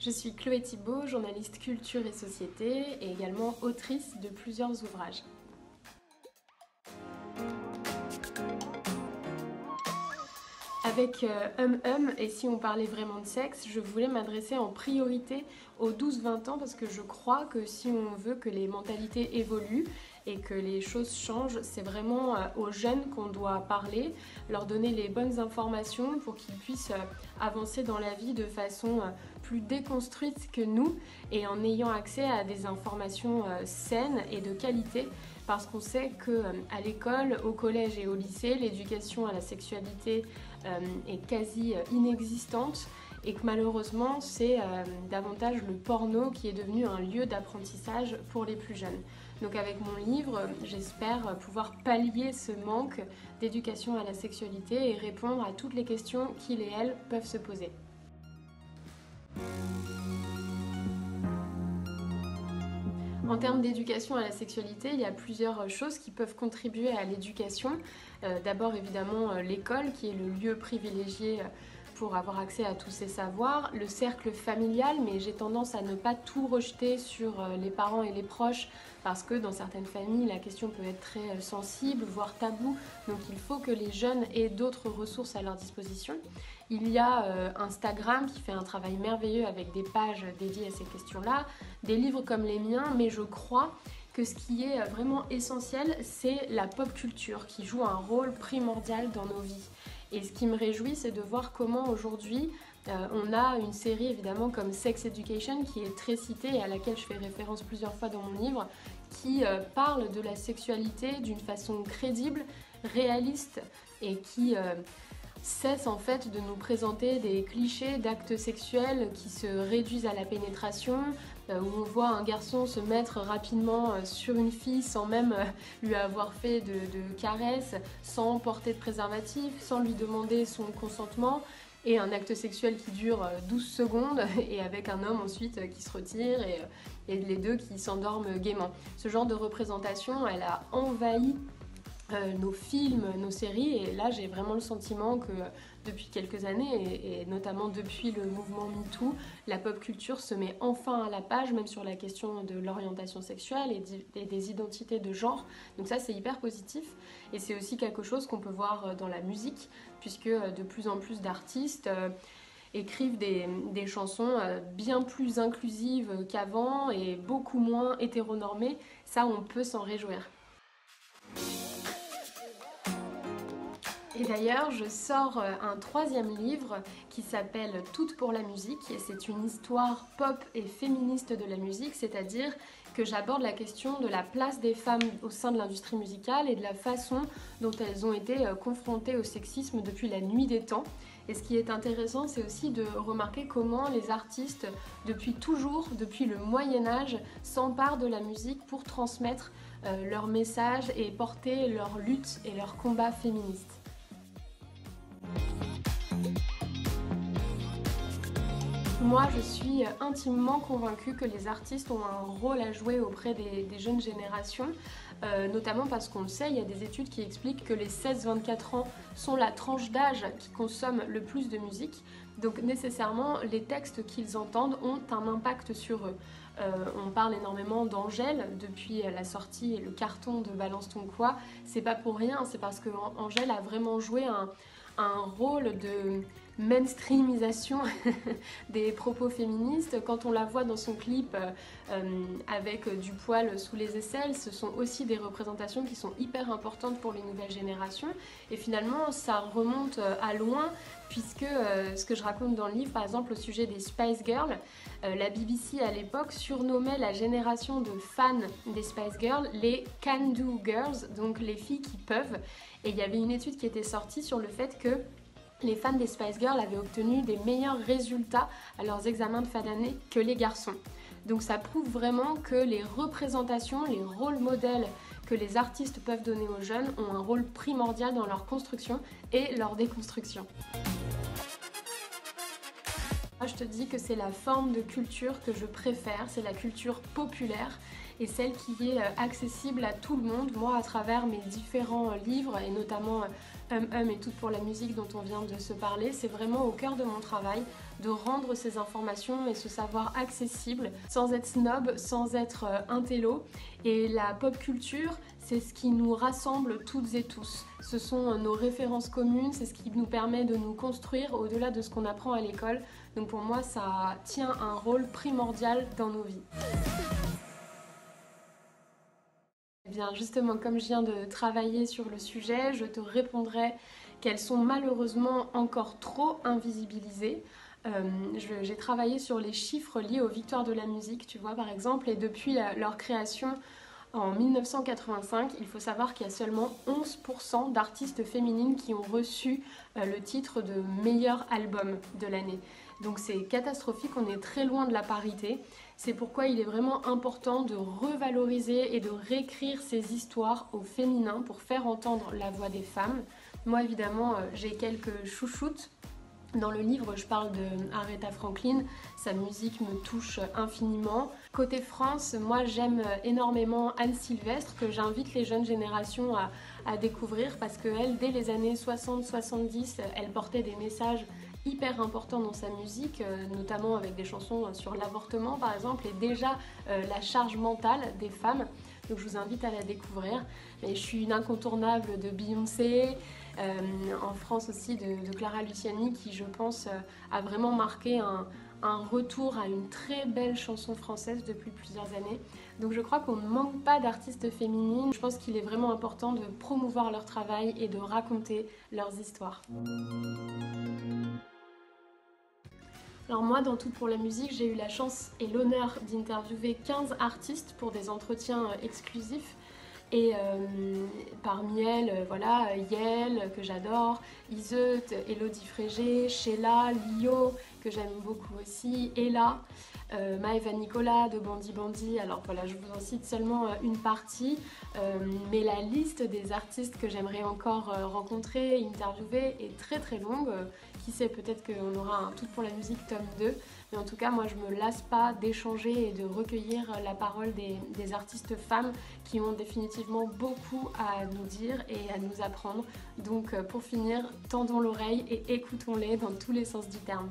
Je suis Chloé Thibault, journaliste culture et société et également autrice de plusieurs ouvrages. Avec et si on parlait vraiment de sexe, je voulais m'adresser en priorité aux 12-20 ans parce que je crois que si on veut que les mentalités évoluent et que les choses changent, c'est vraiment aux jeunes qu'on doit parler, leur donner les bonnes informations pour qu'ils puissent avancer dans la vie de façon plus déconstruite que nous et en ayant accès à des informations saines et de qualité. Parce qu'on sait qu'à l'école, au collège et au lycée, l'éducation à la sexualité est quasi inexistante et que malheureusement, c'est davantage le porno qui est devenu un lieu d'apprentissage pour les plus jeunes. Donc avec mon livre, j'espère pouvoir pallier ce manque d'éducation à la sexualité et répondre à toutes les questions qu'ils et elles peuvent se poser. En termes d'éducation à la sexualité, il y a plusieurs choses qui peuvent contribuer à l'éducation. D'abord évidemment l'école qui est le lieu privilégié pour avoir accès à tous ces savoirs, le cercle familial, mais j'ai tendance à ne pas tout rejeter sur les parents et les proches parce que dans certaines familles la question peut être très sensible, voire taboue, donc il faut que les jeunes aient d'autres ressources à leur disposition. Il y a Instagram qui fait un travail merveilleux avec des pages dédiées à ces questions-là, des livres comme les miens, mais je crois que ce qui est vraiment essentiel, c'est la pop culture qui joue un rôle primordial dans nos vies. Et ce qui me réjouit, c'est de voir comment aujourd'hui, on a une série évidemment comme Sex Education qui est très citée et à laquelle je fais référence plusieurs fois dans mon livre, qui parle de la sexualité d'une façon crédible, réaliste et qui cesse en fait de nous présenter des clichés d'actes sexuels qui se réduisent à la pénétration, où on voit un garçon se mettre rapidement sur une fille sans même lui avoir fait de caresses, sans porter de préservatif, sans lui demander son consentement, et un acte sexuel qui dure 12 secondes et avec un homme ensuite qui se retire et les deux qui s'endorment gaiement. Ce genre de représentation, elle a envahi nos films, nos séries, et là j'ai vraiment le sentiment que depuis quelques années et notamment depuis le mouvement MeToo, la pop culture se met enfin à la page, même sur la question de l'orientation sexuelle et des identités de genre. Donc ça c'est hyper positif et c'est aussi quelque chose qu'on peut voir dans la musique puisque de plus en plus d'artistes écrivent des chansons bien plus inclusives qu'avant et beaucoup moins hétéronormées. Ça on peut s'en réjouir. Et d'ailleurs, je sors un troisième livre qui s'appelle Toutes pour la musique et c'est une histoire pop et féministe de la musique, c'est-à-dire que j'aborde la question de la place des femmes au sein de l'industrie musicale et de la façon dont elles ont été confrontées au sexisme depuis la nuit des temps. Et ce qui est intéressant, c'est aussi de remarquer comment les artistes, depuis toujours, depuis le Moyen-Âge, s'emparent de la musique pour transmettre leur message et porter leur lutte et leur combat féministe. Moi, je suis intimement convaincue que les artistes ont un rôle à jouer auprès des jeunes générations, notamment parce qu'on le sait, il y a des études qui expliquent que les 16-24 ans sont la tranche d'âge qui consomme le plus de musique, donc nécessairement les textes qu'ils entendent ont un impact sur eux. On parle énormément d'Angèle depuis la sortie et le carton de Balance ton quoi, c'est pas pour rien, c'est parce que Angèle a vraiment joué un rôle de mainstreamisation des propos féministes. Quand on la voit dans son clip avec du poil sous les aisselles, ce sont aussi des représentations qui sont hyper importantes pour les nouvelles générations et finalement ça remonte à loin puisque ce que je raconte dans le livre, par exemple au sujet des Spice Girls, la BBC à l'époque surnommait la génération de fans des Spice Girls les Can Do Girls, donc les filles qui peuvent, et il y avait une étude qui était sortie sur le fait que les fans des Spice Girls avaient obtenu des meilleurs résultats à leurs examens de fin d'année que les garçons. Donc ça prouve vraiment que les représentations, les rôles modèles que les artistes peuvent donner aux jeunes ont un rôle primordial dans leur construction et leur déconstruction. Moi, je te dis que c'est la forme de culture que je préfère, c'est la culture populaire et celle qui est accessible à tout le monde. Moi, à travers mes différents livres et notamment et Toutes pour la musique dont on vient de se parler, c'est vraiment au cœur de mon travail de rendre ces informations et ce savoir accessible sans être snob, sans être intello. Et la pop culture, c'est ce qui nous rassemble toutes et tous. Ce sont nos références communes, c'est ce qui nous permet de nous construire au-delà de ce qu'on apprend à l'école. Donc pour moi, ça tient un rôle primordial dans nos vies. Eh bien justement, comme je viens de travailler sur le sujet, je te répondrai qu'elles sont malheureusement encore trop invisibilisées. J'ai travaillé sur les chiffres liés aux victoires de la musique, tu vois par exemple, et depuis leur création en 1985, il faut savoir qu'il y a seulement 11% d'artistes féminines qui ont reçu le titre de meilleur album de l'année. Donc c'est catastrophique, on est très loin de la parité. C'est pourquoi il est vraiment important de revaloriser et de réécrire ces histoires au féminin pour faire entendre la voix des femmes. Moi évidemment, j'ai quelques chouchoutes. Dans le livre, je parle de Aretha Franklin, sa musique me touche infiniment. Côté France, moi j'aime énormément Anne Sylvestre, que j'invite les jeunes générations à découvrir parce qu'elle, dès les années 60-70, elle portait des messages hyper importants dans sa musique, notamment avec des chansons sur l'avortement par exemple, et déjà la charge mentale des femmes. Donc je vous invite à la découvrir. Mais je suis une incontournable de Beyoncé, en France aussi de Clara Luciani qui je pense a vraiment marqué un retour à une très belle chanson française depuis plusieurs années. Donc je crois qu'on ne manque pas d'artistes féminines. Je pense qu'il est vraiment important de promouvoir leur travail et de raconter leurs histoires. Alors moi, dans Tout pour la musique, j'ai eu la chance et l'honneur d'interviewer 15 artistes pour des entretiens exclusifs. Et parmi elles, voilà, Yael, que j'adore, Iseut, Elodie Frégé, Sheila, Lio, que j'aime beaucoup aussi, Ella, Maëva Nicolas de Bandi Bandi. Alors voilà, je vous en cite seulement une partie, mais la liste des artistes que j'aimerais encore rencontrer, interviewer est très très longue. Qui sait, peut-être qu'on aura un Tout pour la musique tome 2. Mais en tout cas, moi je me lasse pas d'échanger et de recueillir la parole des artistes femmes qui ont définitivement beaucoup à nous dire et à nous apprendre. Donc pour finir, tendons l'oreille et écoutons-les dans tous les sens du terme.